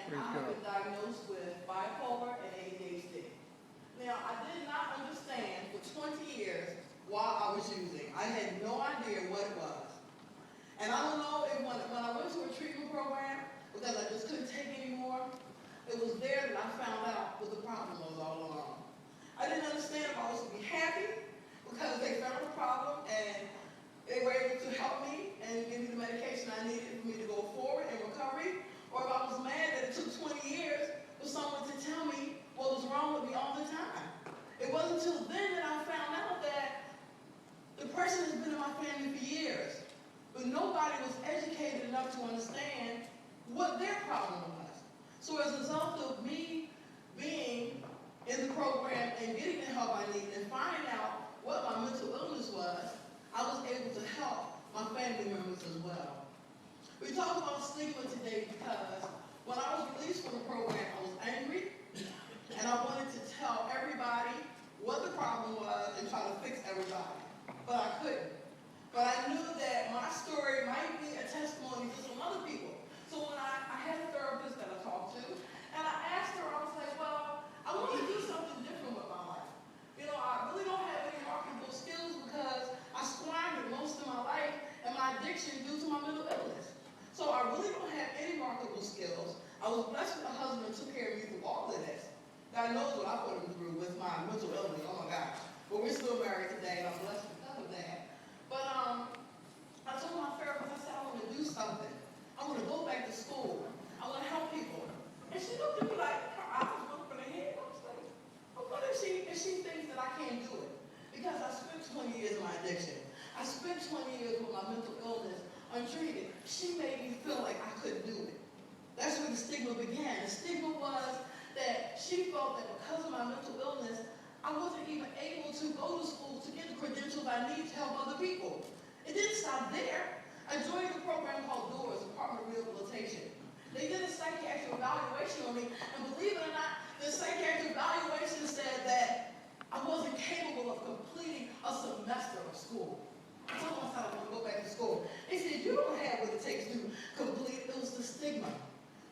I have been diagnosed with bipolar and ADHD. Now, I did not understand for 20 years why I was using. I had no idea what it was. And I don't know if when I went to a treatment program, because I just couldn't take anymore, it was there that I found out what the problem was all along. I didn't understand if I was to be happy because they found the problem and they were able to help me and give me the medication I needed for me to go forward in recovery, or if I was mad that it took 20 years for someone to tell me what was wrong with me all the time. It wasn't until then that I found out that the person has been in my family for years, but nobody was educated enough to understand what their problem was. So as a result of me being in the program and getting the help I needed and finding out what my mental illness was, I was able to help my family members as well. We talk about stigma today because when I was released from the program, I was angry and I wanted to tell everybody what the problem was and try to fix everybody, but I couldn't. But I knew that my story might be a testimony to some other people. So when I had a therapist that I talked to, and I asked her, I was like, well, I want to do something different with my life. You know, I really don't have any marketable skills because I squandered most of my life and my addiction due to my mental illness. So I really don't have any marketable skills. I was blessed with a husband who took care of me through all of this. God knows what I put him through with my mental illness. Oh my gosh. But we're still married today, and I'm blessed because of that. But I told my therapist, I said, I want to do something. I want to go back to school. I want to help people. And she looked at me like her eyes went for the head. I was like, well, what if she thinks that I can't do it? Because I spent 20 years in my addiction. I spent 20 years with my mental illness untreated. She made me feel like I couldn't do it. That's where the stigma began. The stigma was that she felt that because of my mental illness, I wasn't even able to go to school to get the credentials I need to help other people. It didn't stop there. I joined a program called DOORS, Department of Rehabilitation. They did a psychiatric evaluation on me, and believe it or not, the psychiatric evaluation said that I wasn't capable of completing a semester of school. I told myself I want to go back to school. They said, you don't have what it takes to complete. It was the stigma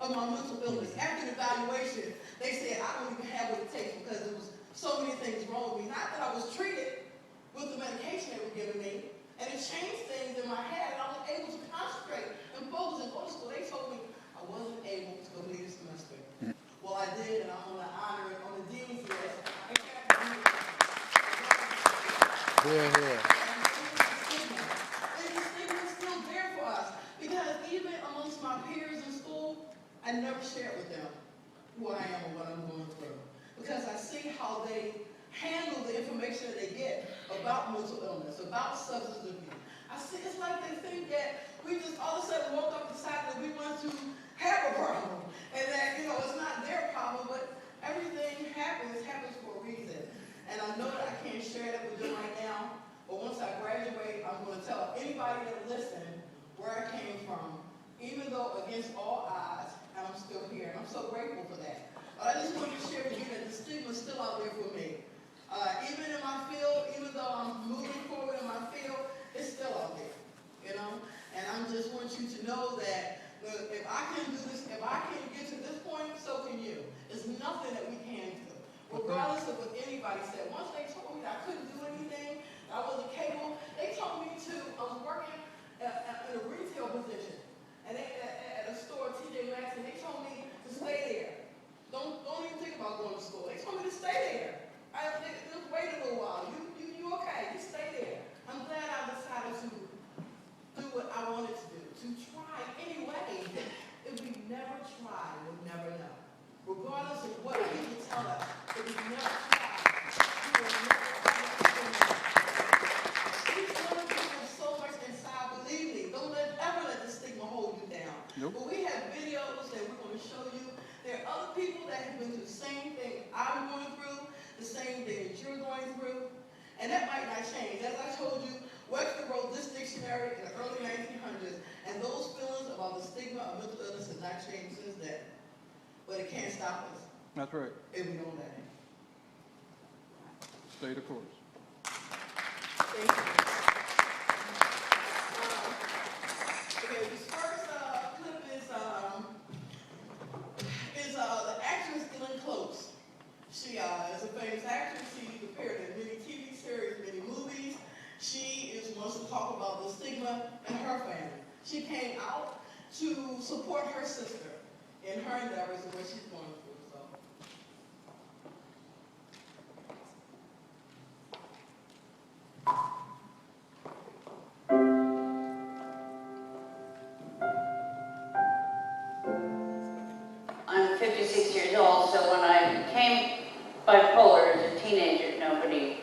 of my mental illness. After the evaluation, they said I don't even have what it takes because there was so many things wrong with me. Not that I was treated with the medication they were giving me, and it changed things in my head, and I was able to concentrate and focus and go to school. They told me I wasn't able to complete a semester. Well, I did, and I'm going to honor it on the dean's list. Yeah. And the stigma is still there for us because even amongst my peers in school, I never shared with them who I am or what I'm going through because I see how they handle the information that they get about mental illness, about substance abuse. I see it's like they think that we just all of a sudden woke up and decided that we want to have a problem and that, you know, it's not their problem, but everything happens for a reason. And I know that I can't share that with them right now, but once I graduate, I'm going to tell anybody that listens where I came from, even though against all odds, and I'm still here. And I'm so grateful for that. But I just wanted to share with you that the stigma is still out there for me. Even in my field, even though I'm moving forward in my field, it's still out there, you know? And I just want you to know that if I can do this, if I can get to this point, so can you. There's nothing that we can do. Regardless of what anybody said. Once they told me that I couldn't do anything, I wasn't capable, they told me I was working in a retail position. And at a store, TJ Maxx, and they told me to stay there. Don't even think about going to school. They told me to stay there. Just wait a little while. You okay? Just stay there. I'm glad I decided to do what I wanted to do, to try anyway. If we never try, we'll never know. Regardless of what people tell us, if we never try, we will never understand. These little people have so much inside. Believe me, don't ever let the stigma hold you down. Nope. But we have videos that we're going to show you. There are other people that have been through the same thing I'm going through, the same thing that you're going through, and that might not change. As I told you, Webster wrote this dictionary in the early 1900s, and those feelings about the stigma of mental illness have not changed since then. But it can't stop us. That's right. If we don't let it. Stay the course. Thank you. Okay, this first clip is support her sister in her endeavors and what she's going through. So. I'm 56 years old, so when I became bipolar as a teenager, nobody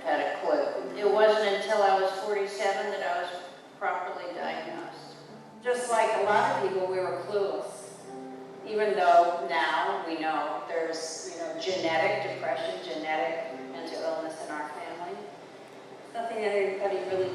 had a clue. It wasn't until I was 47 that I was properly diagnosed. Just like a lot of people, we were clueless. Even though now we know there's, genetic depression, genetic mental illness in our family. Nothing that anybody really